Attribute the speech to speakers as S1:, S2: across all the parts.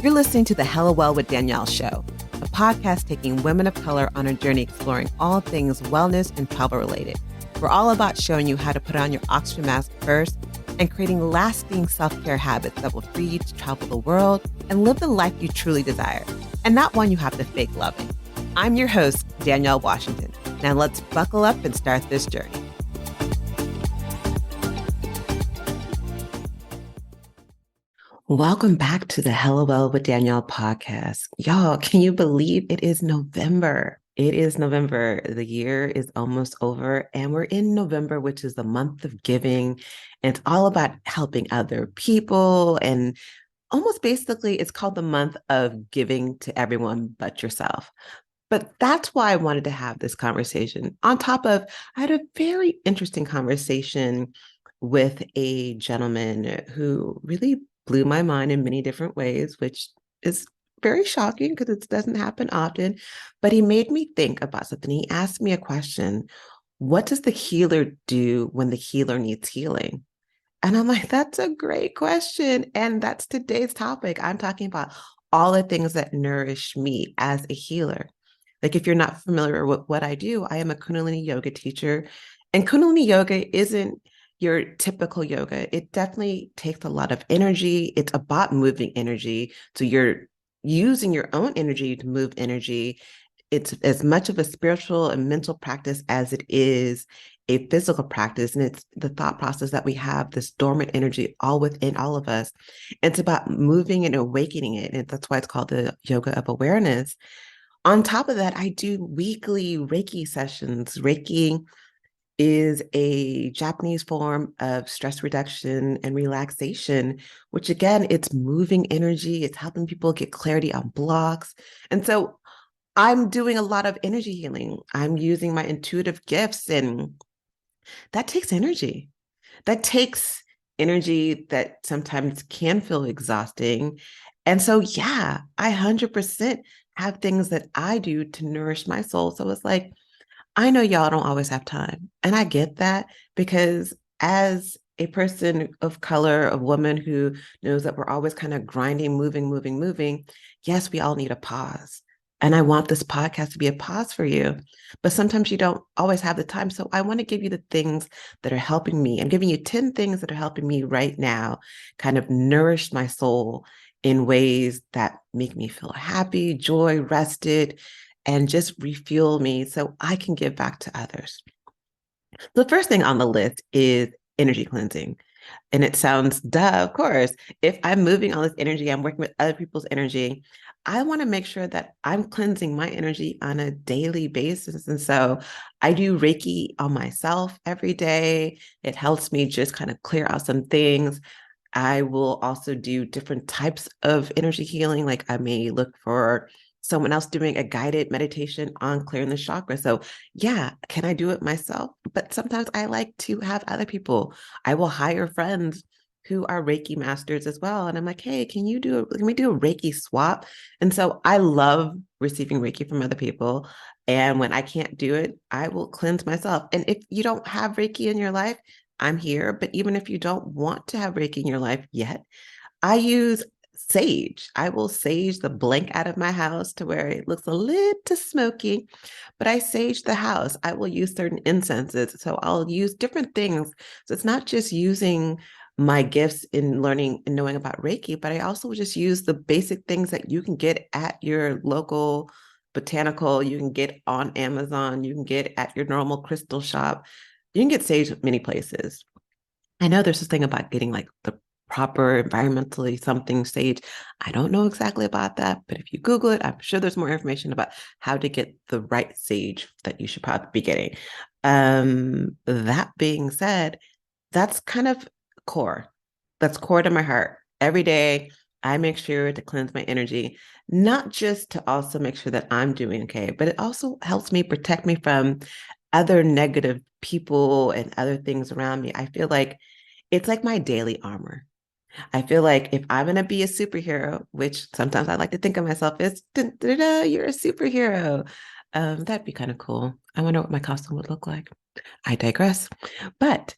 S1: You're listening to the Hella Well with Danielle show, a podcast taking women of color on a journey exploring all things wellness and travel related. We're all about showing you how to put on your oxygen mask first and creating lasting self-care habits that will free you to travel the world and live the life you truly desire, and not one you have to fake loving. I'm your host, Danielle Washington. Now let's buckle up and start this journey. Welcome back to the Hella Well with Danielle podcast. Y'all, can you believe it is November? It is November. The year is almost over, and we're in November, which is the month of giving. And it's all about helping other people. And almost basically, it's called the month of giving to everyone but yourself. But that's why I wanted to have this conversation. On top of, I had a very interesting conversation with a gentleman who really blew my mind in many different ways, which is very shocking because it doesn't happen often. But he made me think about something. He asked me a question: what does the healer do when the healer needs healing? And I'm like, that's a great question. And that's today's topic. I'm talking about all the things that nourish me as a healer. Like, if you're not familiar with what I do, I am a Kundalini yoga teacher. And Kundalini yoga isn't your typical yoga. It definitely takes a lot of energy. It's about moving energy. So you're using your own energy to move energy. It's as much of a spiritual and mental practice as it is a physical practice. And it's the thought process that we have this dormant energy all within all of us. It's about moving and awakening it. And that's why it's called the yoga of awareness. On top of that, I do weekly Reiki sessions. Reiki is a Japanese form of stress reduction and relaxation, which again, it's moving energy. It's helping people get clarity on blocks. And so I'm doing a lot of energy healing. I'm using my intuitive gifts, and that takes energy. That takes energy that sometimes can feel exhausting. And so, yeah, I 100% have things that I do to nourish my soul. So it's like, I know y'all don't always have time. And I get that, because as a person of color, a woman who knows that we're always kind of grinding, moving, yes, we all need a pause. And I want this podcast to be a pause for you. But sometimes you don't always have the time. So I want to give you the things that are helping me. I'm giving you 10 things that are helping me right now kind of nourish my soul in ways that make me feel happy, joy, rested, and just refuel me so I can give back to others. The first thing on the list is energy cleansing. And it sounds duh, of course. If I'm moving all this energy, I'm working with other people's energy, I want to make sure that I'm cleansing my energy on a daily basis. And so I do Reiki on myself every day. It helps me just kind of clear out some things. I will also do different types of energy healing. Like, I may look for someone else doing a guided meditation on clearing the chakra. So yeah, can I do it myself? But sometimes I like to have other people. I will hire friends who are Reiki masters as well. And I'm like, hey, can we do a Reiki swap? And so I love receiving Reiki from other people. And when I can't do it, I will cleanse myself. And if you don't have Reiki in your life, I'm here. But even if you don't want to have Reiki in your life yet, I use sage. I will sage the blank out of my house to where it looks a little smoky, but I sage the house. I will use certain incenses. So I'll use different things. So it's not just using my gifts in learning and knowing about Reiki, but I also just use the basic things that you can get at your local botanical, you can get on Amazon, you can get at your normal crystal shop. You can get sage many places. I know there's this thing about getting like the proper environmentally something sage. I don't know exactly about that, but if you Google it, I'm sure there's more information about how to get the right sage that you should probably be getting. That being said, that's kind of core. That's core to my heart. Every day, I make sure to cleanse my energy, not just to also make sure that I'm doing okay, but it also helps me protect me from other negative people and other things around me. I feel like it's like my daily armor. I feel like if I'm going to be a superhero, which sometimes I like to think of myself as, you're a superhero. That'd be kind of cool. I wonder what my costume would look like. I digress. But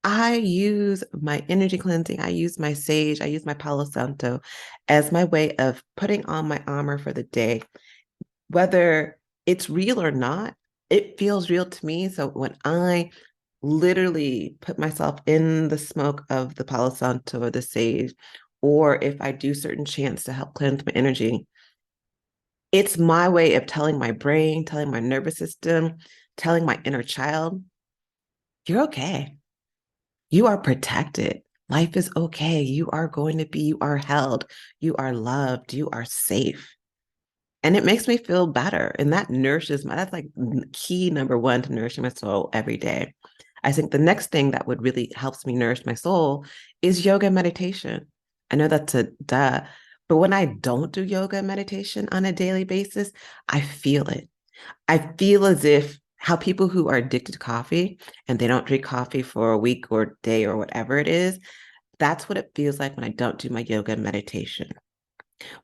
S1: I use my energy cleansing, I use my sage, I use my Palo Santo as my way of putting on my armor for the day. Whether it's real or not, it feels real to me. So when I literally put myself in the smoke of the Palo Santo or the sage, or if I do certain chants to help cleanse my energy, it's my way of telling my brain, telling my nervous system, telling my inner child, you're okay. You are protected. Life is okay. You are going to be, you are held, you are loved, you are safe. And it makes me feel better. And that nourishes my, that's like key number one to nourishing my soul every day. I think the next thing that would really helps me nourish my soul is yoga and meditation. I know that's a duh, but when I don't do yoga and meditation on a daily basis, I feel it. I feel as if how people who are addicted to coffee and they don't drink coffee for a week or day or whatever it is, that's what it feels like when I don't do my yoga and meditation.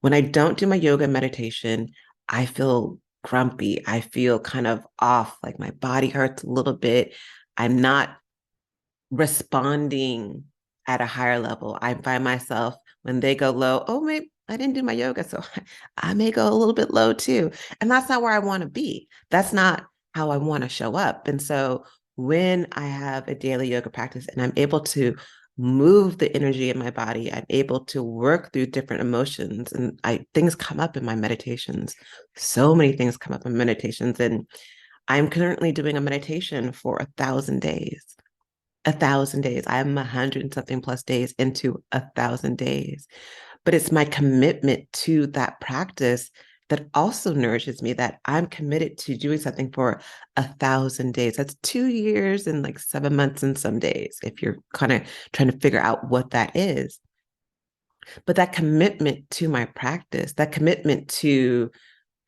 S1: When I don't do my yoga and meditation, I feel grumpy. I feel kind of off, like my body hurts a little bit. I'm not responding at a higher level. I find myself when they go low, oh, maybe I didn't do my yoga. So I may go a little bit low too. And that's not where I want to be. That's not how I want to show up. And so when I have a daily yoga practice and I'm able to move the energy in my body, I'm able to work through different emotions and things come up in my meditations. So many things come up in meditations. And I'm currently doing a meditation for 1,000 days. 1,000 days. I'm 100 and something plus days into 1,000 days. But it's my commitment to that practice that also nourishes me, that I'm committed to doing something for 1,000 days. That's 2 years and like 7 months and some days, if you're kind of trying to figure out what that is. But that commitment to my practice, that commitment to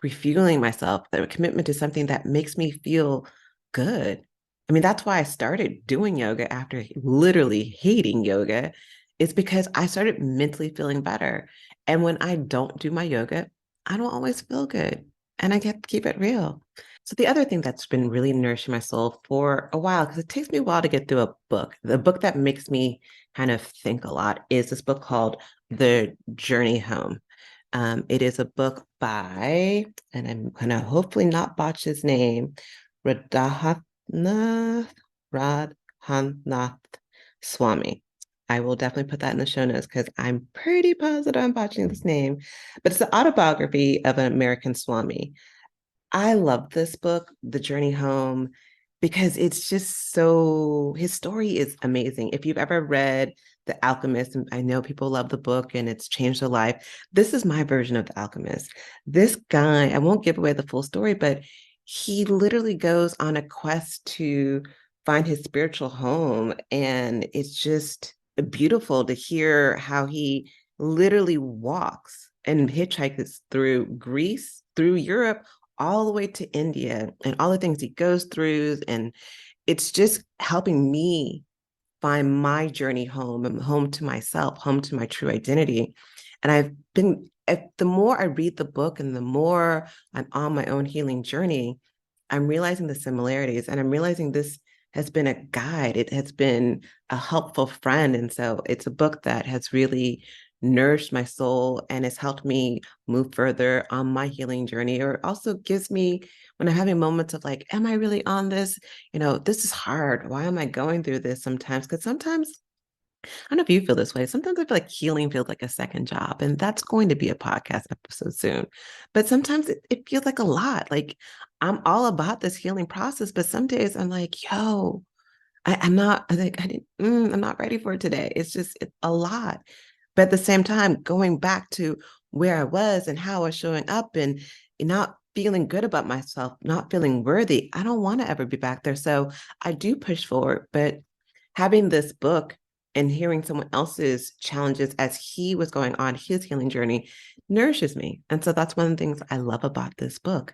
S1: refueling myself, the commitment to something that makes me feel good. I mean, that's why I started doing yoga after literally hating yoga, is because I started mentally feeling better. And when I don't do my yoga, I don't always feel good. And I get to keep it real. So the other thing that's been really nourishing my soul for a while, because it takes me a while to get through a book. The book that makes me kind of think a lot is this book called The Journey Home. It is a book by, and I'm gonna hopefully not botch his name, Radhanath Radhanath Swami. I will definitely put that in the show notes because I'm pretty positive I'm botching this name. But it's the autobiography of an American Swami. I love this book, The Journey Home, because it's just so, his story is amazing. If you've ever read The Alchemist, and I know people love the book and it's changed their life, this is my version of The Alchemist. This guy, I won't give away the full story, but he literally goes on a quest to find his spiritual home. And it's just beautiful to hear how he literally walks and hitchhikes through Greece, through Europe, all the way to India and all the things he goes through. And it's just helping me find my journey home and home to myself, home to my true identity. And I've been, the more I read the book and the more I'm on my own healing journey, I'm realizing the similarities and I'm realizing this has been a guide. It has been a helpful friend. And so it's a book that has really nourished my soul and has helped me move further on my healing journey, or also gives me, when I'm having moments of like, am I really on this? This is hard. Why am I going through this sometimes? Because sometimes, I don't know if you feel this way. Sometimes I feel like healing feels like a second job, and that's going to be a podcast episode soon. But sometimes it feels like a lot. Like I'm all about this healing process, but some days I'm like, yo, I'm not, I think I'm not ready for it today. It's a lot. But at the same time, going back to where I was and how I was showing up and not feeling good about myself, not feeling worthy, I don't want to ever be back there. So I do push forward. But having this book and hearing someone else's challenges as he was going on his healing journey nourishes me. And so that's one of the things I love about this book.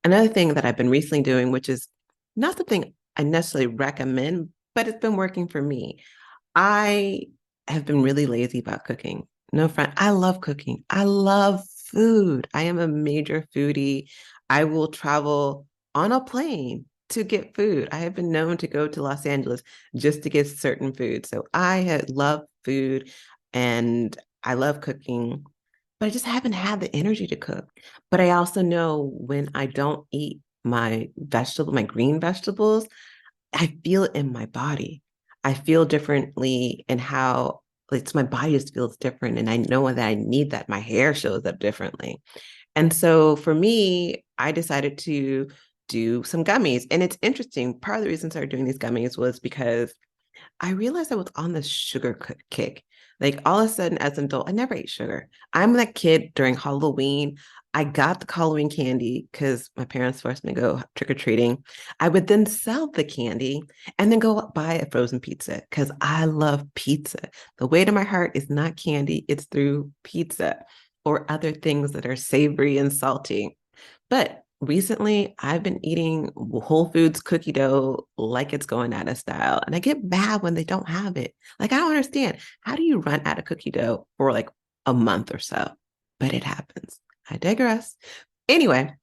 S1: Another thing that I've been recently doing, which is not something I necessarily recommend, but it's been working for me. I have been really lazy about cooking. No front. I love cooking. I love food. I am a major foodie. I will travel on a plane. to get food. I have been known to go to Los Angeles just to get certain food. So I had love food and I love cooking, but I just haven't had the energy to cook. But I also know when I don't eat my green vegetables, I feel it in my body. I feel differently in how it's my body just feels different. And I know that I need that. My hair shows up differently. And so for me, I decided to do some gummies. And it's interesting. Part of the reason I started doing these gummies was because I realized I was on this sugar kick. Like all of a sudden, as an adult, I never ate sugar. I'm that kid during Halloween. I got the Halloween candy because my parents forced me to go trick or treating. I would then sell the candy and then go buy a frozen pizza because I love pizza. The way to my heart is not candy, it's through pizza or other things that are savory and salty. But recently, I've been eating Whole Foods cookie dough like it's going out of style. And I get mad when they don't have it. Like, I don't understand. How do you run out of cookie dough for like a month or so? But it happens. I digress. Anyway,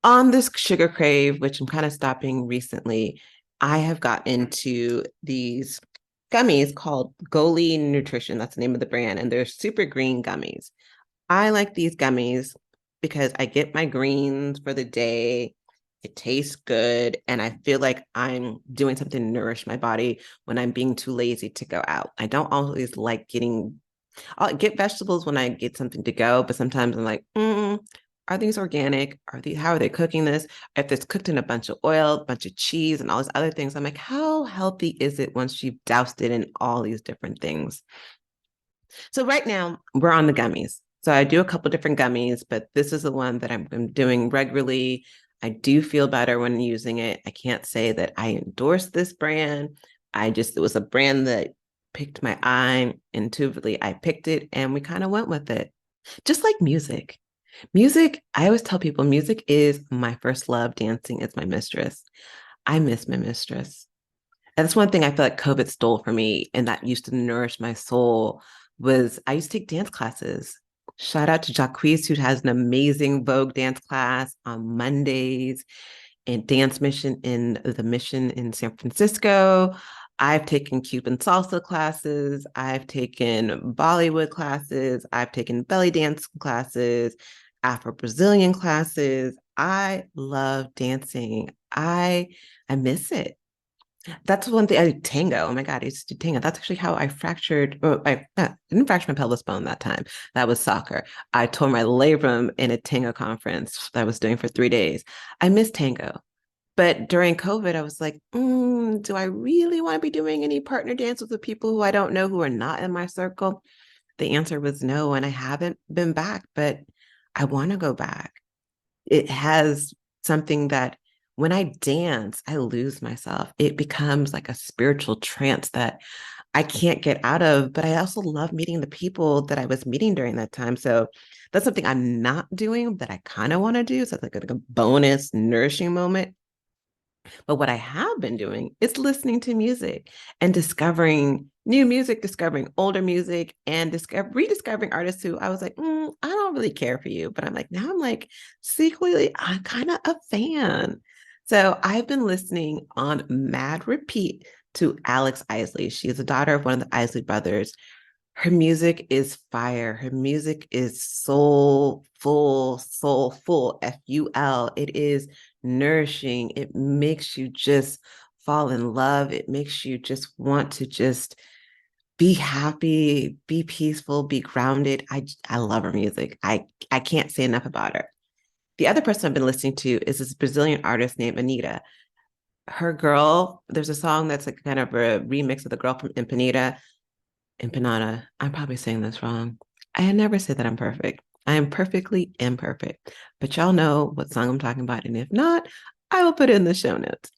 S1: on this sugar crave, which I'm kind of stopping recently, I have got into these gummies called Goli Nutrition. That's the name of the brand. And they're super green gummies. I like these gummies because I get my greens for the day. It tastes good. And I feel like I'm doing something to nourish my body when I'm being too lazy to go out. I don't always like I'll get vegetables when I get something to go, but sometimes I'm like, are these organic? How are they cooking this? If it's cooked in a bunch of oil, a bunch of cheese, and all these other things, I'm like, how healthy is it once you've doused it in all these different things? So right now we're on the gummies. So I do a couple different gummies, but this is the one that I'm doing regularly. I do feel better when using it. I can't say that I endorse this brand. It was a brand that picked my eye. Intuitively, I picked it and we kind of went with it. Just like music. Music, I always tell people music is my first love. Dancing is my mistress. I miss my mistress. And that's one thing I feel like COVID stole from me and that used to nourish my soul was I used to take dance classes. Shout out to Jacques, who has an amazing Vogue dance class on Mondays and dance mission in the mission in San Francisco. I've taken Cuban salsa classes. I've taken Bollywood classes. I've taken belly dance classes, Afro Brazilian classes. I love dancing. I miss it. That's one thing. I did tango. Oh my God, I used to do tango. That's actually how I fractured. Oh, I didn't fracture my pelvis bone that time. That was soccer. I tore my labrum in a tango conference that I was doing for 3 days. I miss tango. But during COVID, I was like, do I really want to be doing any partner dances with people who I don't know who are not in my circle? The answer was no. And I haven't been back, but I want to go back. It has something that when I dance, I lose myself. It becomes like a spiritual trance that I can't get out of. But I also love meeting the people that I was meeting during that time. So that's something I'm not doing that I kind of want to do. So it's like a bonus nourishing moment. But what I have been doing is listening to music and discovering new music, discovering older music, and rediscovering artists who I was like, I don't really care for you. But I'm like, now I'm like, secretly, I'm kind of a fan. So I've been listening on mad repeat to Alex Isley. She is the daughter of one of the Isley brothers. Her music is fire. Her music is soulful, FUL. It is nourishing. It makes you just fall in love. It makes you just want to just be happy, be peaceful, be grounded. I love her music. I can't say enough about her. The other person I've been listening to is this Brazilian artist named Anita. There's a song that's like kind of a remix of the girl from Empanada. I'm probably saying this wrong. I never say that I'm perfect. I am perfectly imperfect. But y'all know what song I'm talking about. And if not, I will put it in the show notes.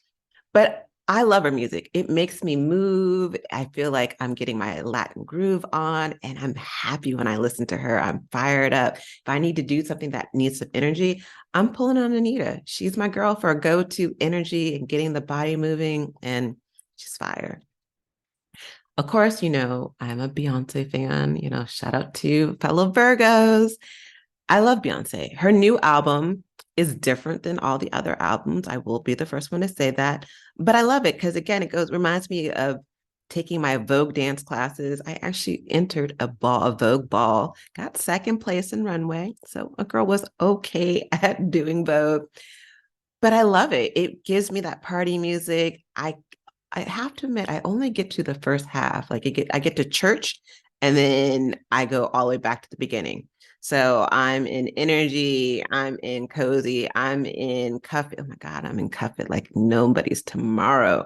S1: But I love her music. It makes me move. I feel like I'm getting my Latin groove on, and I'm happy when I listen to her. I'm fired up. If I need to do something that needs some energy, I'm pulling on Anita. She's my girl for a go-to energy and getting the body moving, and she's fire. Of course, I'm a Beyonce fan. Shout out to fellow Virgos. I love Beyonce. Her new album is different than all the other albums. I will be the first one to say that. But I love it because again, it goes reminds me of taking my Vogue dance classes. I actually entered a Vogue ball, got second place in runway. So a girl was okay at doing Vogue. But I love it. It gives me that party music. I have to admit, I only get to the first half. I get to church and then I go all the way back to the beginning. So I'm in energy, I'm in cozy, I'm in cuff it. Oh my God, I'm in cuff it like nobody's tomorrow.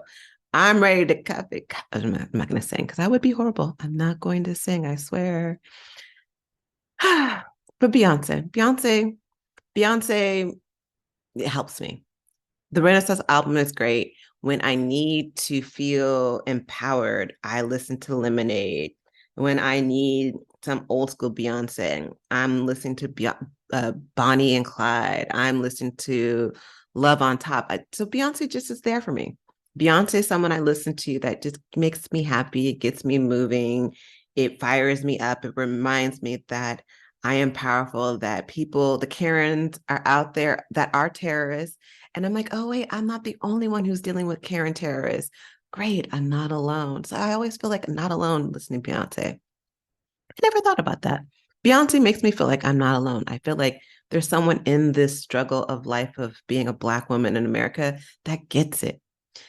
S1: I'm ready to cuff it. I'm not going to sing because that would be horrible. I'm not going to sing, I swear. But Beyonce, it helps me. The Renaissance album is great. When I need to feel empowered, I listen to Lemonade. When I need some old school Beyonce, I'm listening to Bonnie and Clyde. I'm listening to Love on Top. So Beyonce just is there for me. Beyonce is someone I listen to that just makes me happy. It gets me moving. It fires me up. It reminds me that I am powerful, that people, the Karens are out there that are terrorists. And I'm like, oh, wait, I'm not the only one who's dealing with Karen terrorists. Great, I'm not alone. So I always feel like I'm not alone listening to Beyonce. I never thought about that. Beyonce makes me feel like I'm not alone. I feel like there's someone in this struggle of life of being a Black woman in America that gets it.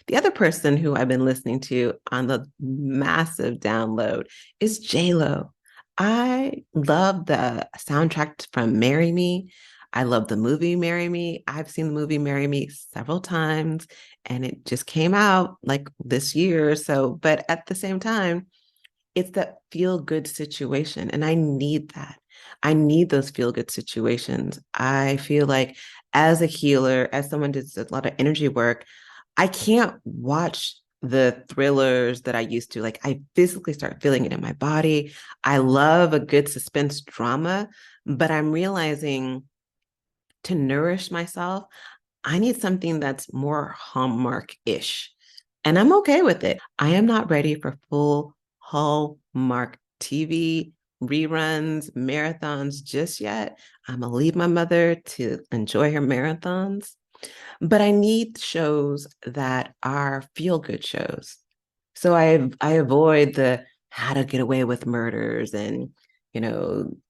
S1: The other person who I've been listening to on the massive download is J-Lo. I love the soundtrack from Marry Me. I love the movie Marry Me. I've seen the movie Marry Me several times and it just came out like this year or so. But at the same time, it's that feel good situation. And I need that. I need those feel good situations. I feel like as a healer, as someone who does a lot of energy work, I can't watch the thrillers that I used to. Like I physically start feeling it in my body. I love a good suspense drama, but I'm realizing to nourish myself, I need something that's more Hallmark-ish. And I'm okay with it. I am not ready for full Hallmark TV reruns, marathons just yet. I'm gonna leave my mother to enjoy her marathons. But I need shows that are feel good shows. So I avoid the how to get away with murders and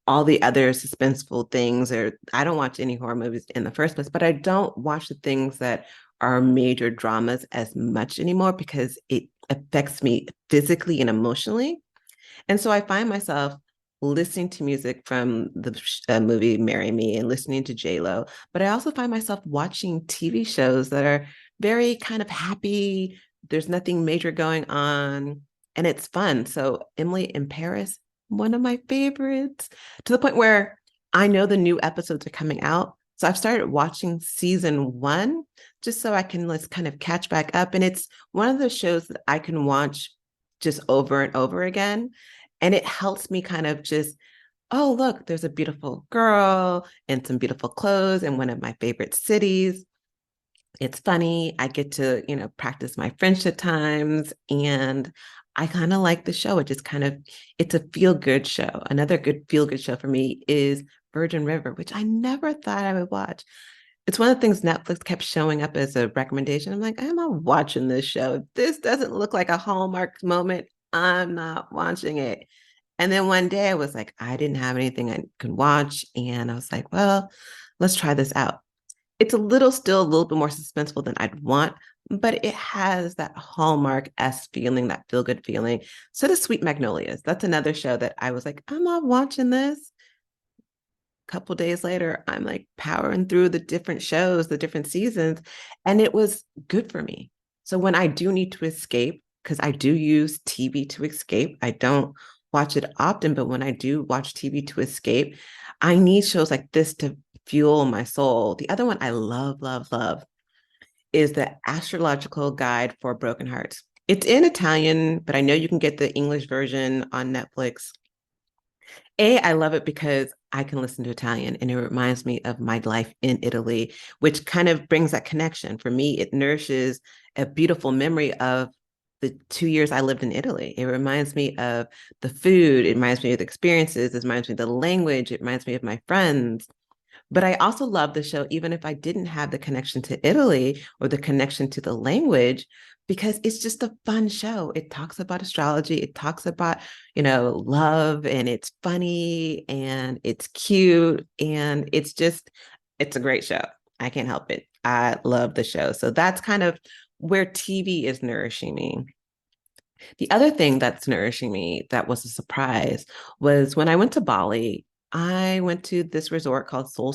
S1: all the other suspenseful things, or I don't watch any horror movies in the first place, but I don't watch the things that are major dramas as much anymore because it affects me physically and emotionally. And so I find myself listening to music from the movie Marry Me and listening to J-Lo, but I also find myself watching TV shows that are very kind of happy. There's nothing major going on and it's fun. So Emily in Paris, one of my favorites, to the point where I know the new episodes are coming out. So I've started watching season one just so I can let's kind of catch back up. And it's one of those shows that I can watch just over and over again. And it helps me kind of just, oh, look, there's a beautiful girl in some beautiful clothes in one of my favorite cities. It's funny. I get to, practice my French at times. And I kind of like the show. It just kind of, it's a feel good show. Another good feel good show for me is Virgin River, which I never thought I would watch. It's one of the things Netflix kept showing up as a recommendation. I'm like, I'm not watching this show. If this doesn't look like a Hallmark moment, I'm not watching it. And then one day I was like, I didn't have anything I could watch. And I was like, well, let's try this out. It's still a little bit more suspenseful than I'd want, but it has that Hallmark-esque feeling, that feel-good feeling. So the Sweet Magnolias, that's another show that I was like, I'm not watching this. Couple days later, I'm like powering through the different shows, the different seasons, and it was good for me. So when I do need to escape, because I do use TV to escape, I don't watch it often, but when I do watch TV to escape, I need shows like this to fuel my soul. The other one I love, love, love is the Astrological Guide for Broken Hearts. It's in Italian, but I know you can get the English version on Netflix. I love it because I can listen to Italian and it reminds me of my life in Italy, which kind of brings that connection. For me, it nourishes a beautiful memory of the 2 years I lived in Italy. It reminds me of the food. It reminds me of the experiences. It reminds me of the language. It reminds me of my friends. But I also love the show, even if I didn't have the connection to Italy or the connection to the language, because it's just a fun show. It talks about astrology. It talks about, love, and it's funny and it's cute. And it's a great show. I can't help it. I love the show. So that's kind of where TV is nourishing me. The other thing that's nourishing me that was a surprise was when I went to Bali. I went to this resort called Soul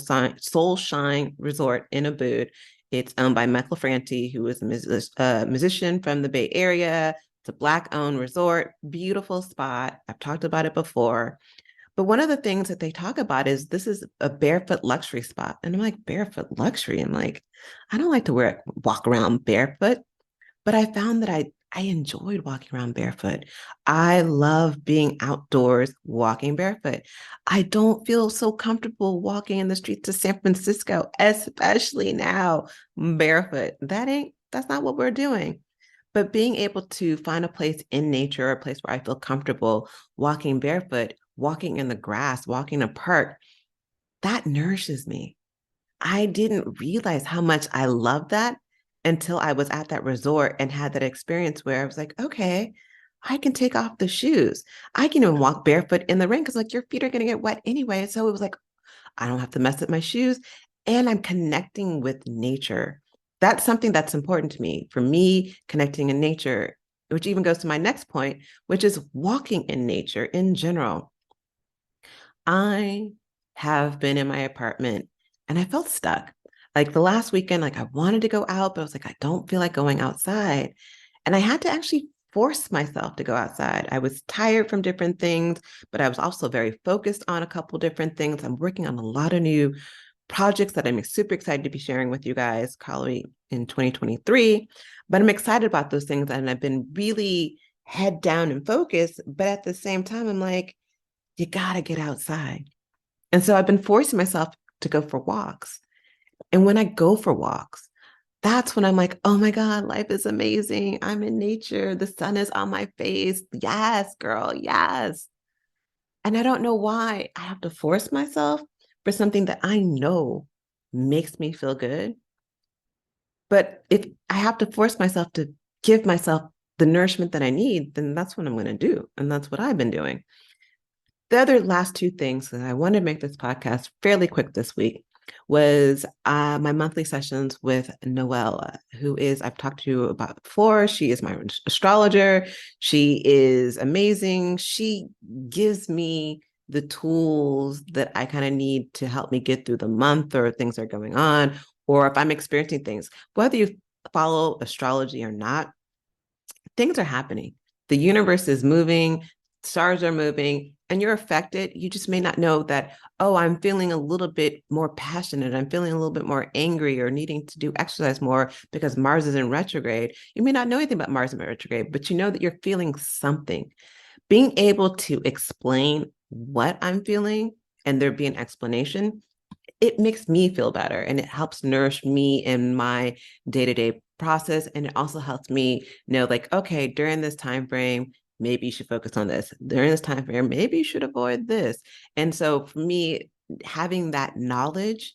S1: Shine Resort in Ubud. It's owned by Michael Franti, who is a musician from the Bay Area. It's a Black-owned resort, beautiful spot. I've talked about it before. But one of the things that they talk about is this is a barefoot luxury spot. And I'm like, barefoot luxury? I'm like, I don't like to walk around barefoot. But I found that I enjoyed walking around barefoot. I love being outdoors walking barefoot. I don't feel so comfortable walking in the streets of San Francisco, especially now barefoot. That's not what we're doing. But being able to find a place in nature, a place where I feel comfortable walking barefoot, walking in the grass, walking in a park, that nourishes me. I didn't realize how much I love that until I was at that resort and had that experience where I was like, okay, I can take off the shoes. I can even walk barefoot in the rain because like your feet are going to get wet anyway. So it was like, I don't have to mess up my shoes and I'm connecting with nature. That's something that's important to me. For me, connecting in nature, which even goes to my next point, which is walking in nature in general. I have been in my apartment and I felt stuck. Like the last weekend, like I wanted to go out, but I was like, I don't feel like going outside. And I had to actually force myself to go outside. I was tired from different things, but I was also very focused on a couple different things. I'm working on a lot of new projects that I'm super excited to be sharing with you guys, probably in 2023. But I'm excited about those things. And I've been really head down and focused. But at the same time, I'm like, you got to get outside. And so I've been forcing myself to go for walks. And when I go for walks, that's when I'm like, oh my God, life is amazing. I'm in nature. The sun is on my face. Yes, girl. Yes. And I don't know why I have to force myself for something that I know makes me feel good. But if I have to force myself to give myself the nourishment that I need, then that's what I'm going to do. And that's what I've been doing. The other last two things that I wanted to make this podcast fairly quick this week was my monthly sessions with Noella, who is, I've talked to you about before. She is my astrologer. She is amazing. She gives me the tools that I kind of need to help me get through the month or things are going on, or if I'm experiencing things, whether you follow astrology or not, things are happening. The universe is moving, stars are moving, and you're affected. You just may not know that, oh, I'm feeling a little bit more passionate. I'm feeling a little bit more angry or needing to do exercise more because Mars is in retrograde. You may not know anything about Mars in retrograde, but you know that you're feeling something. Being able to explain what I'm feeling and there be an explanation, it makes me feel better and it helps nourish me in my day-to-day process. And it also helps me know, like, okay, during this time frame, maybe you should focus on this. During this time frame, maybe you should avoid this. And so for me, having that knowledge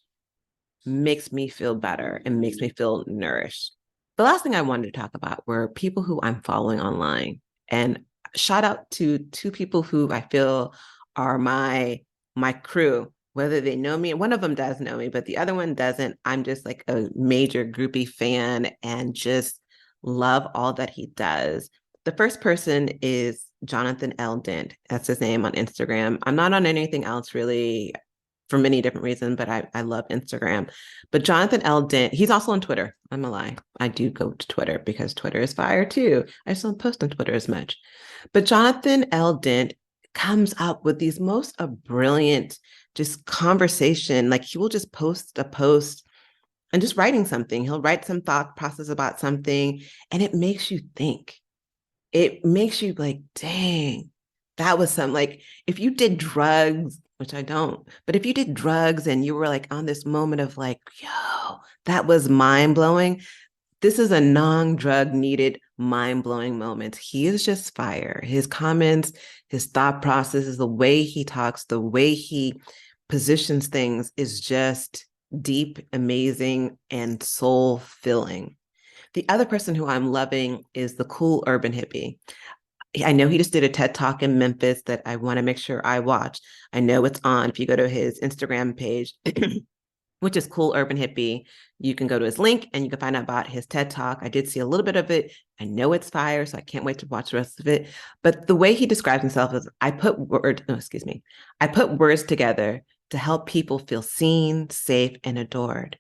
S1: makes me feel better and makes me feel nourished. The last thing I wanted to talk about were people who I'm following online. And shout out to two people who I feel are my crew, whether they know me. One of them does know me, but the other one doesn't. I'm just like a major groupie fan and just love all that he does. The first person is Jonathan L. Dent. That's his name on Instagram. I'm not on anything else really for many different reasons, but I love Instagram. But Jonathan L. Dent, he's also on Twitter. I'm a lie. I do go to Twitter because Twitter is fire too. I just don't post on Twitter as much. But Jonathan L. Dent comes up with these most brilliant just conversation. Like he will just post a post and just writing something. He'll write some thought process about something and it makes you think. It makes you like, dang, that was some like if you did drugs, which I don't, but if you did drugs and you were like on this moment of like, yo, that was mind blowing. This is a non-drug needed mind-blowing moment. He is just fire. His comments, his thought processes, the way he talks, the way he positions things is just deep, amazing, and soul filling. The other person who I'm loving is the cool urban hippie. I know he just did a TED Talk in Memphis that I want to make sure I watch. I know it's on. If you go to his Instagram page, which is Cool Urban Hippie, you can go to his link and you can find out about his TED Talk. I did see a little bit of it. I know it's fire, so I can't wait to watch the rest of it. But the way he describes himself is, I put words together to help people feel seen, safe, and adored.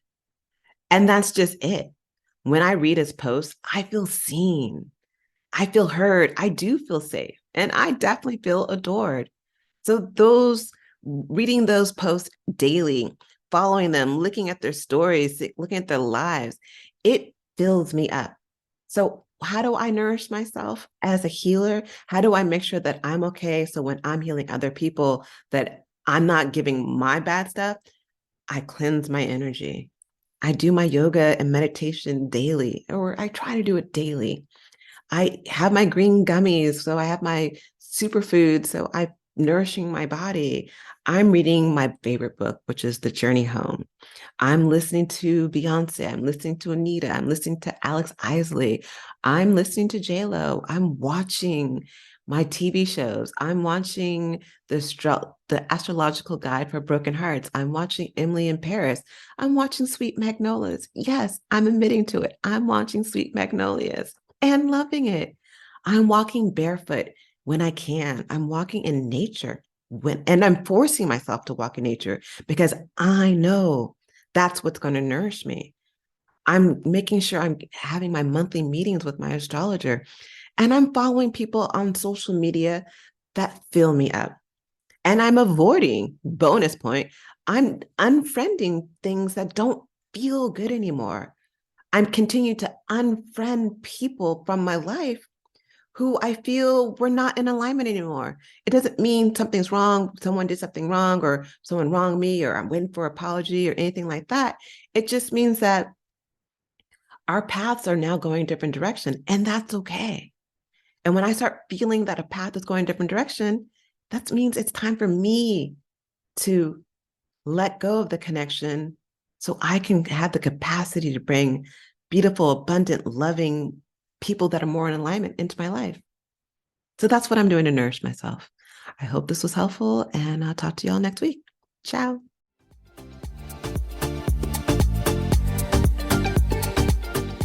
S1: And that's just it. When I read his posts, I feel seen. I feel heard. I do feel safe. And I definitely feel adored. So reading those posts daily, following them, looking at their stories, looking at their lives, it fills me up. So how do I nourish myself as a healer? How do I make sure that I'm okay? So when I'm healing other people, that I'm not giving my bad stuff, I cleanse my energy. I do my yoga and meditation daily, or I try to do it daily. I have my green gummies, so I have my superfood, so I'm nourishing my body. I'm reading my favorite book, which is The Journey Home. I'm listening to Beyonce. I'm listening to Anita. I'm listening to Alex Isley. I'm listening to J-Lo. I'm watching my TV shows. I'm watching the Astrological Guide for Broken Hearts. I'm watching Emily in Paris. I'm watching Sweet Magnolias. Yes, I'm admitting to it. I'm watching Sweet Magnolias and loving it. I'm walking barefoot when I can. I'm walking in nature and I'm forcing myself to walk in nature because I know that's what's going to nourish me. I'm making sure I'm having my monthly meetings with my astrologer, and I'm following people on social media that fill me up. And I'm avoiding, bonus point, I'm unfriending things that don't feel good anymore. I'm continuing to unfriend people from my life who I feel we're not in alignment anymore. It doesn't mean something's wrong, someone did something wrong, or someone wronged me, or I'm waiting for an apology, or anything like that. It just means that our paths are now going a different direction, and that's okay. And when I start feeling that a path is going a different direction, that means it's time for me to let go of the connection so I can have the capacity to bring beautiful, abundant, loving people that are more in alignment into my life. So that's what I'm doing to nourish myself. I hope this was helpful, and I'll talk to y'all next week. Ciao.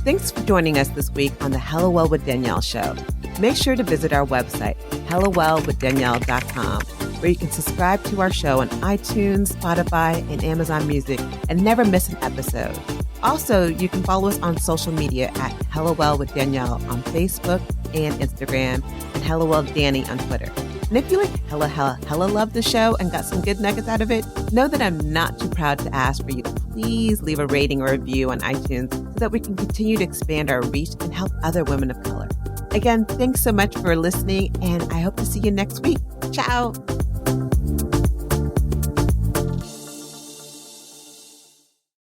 S1: Thanks for joining us this week on the Hello Well with Danielle show. Make sure to visit our website, hellowellwithdanielle.com, where you can subscribe to our show on iTunes, Spotify, and Amazon Music and never miss an episode. Also, you can follow us on social media at Hello Well with Danielle on Facebook and Instagram, and Hello Well Danny on Twitter. And if you like hella love the show and got some good nuggets out of it, know that I'm not too proud to ask for you to please leave a rating or review on iTunes so that we can continue to expand our reach and help other women of color. Again, thanks so much for listening, and I hope to see you next week. Ciao.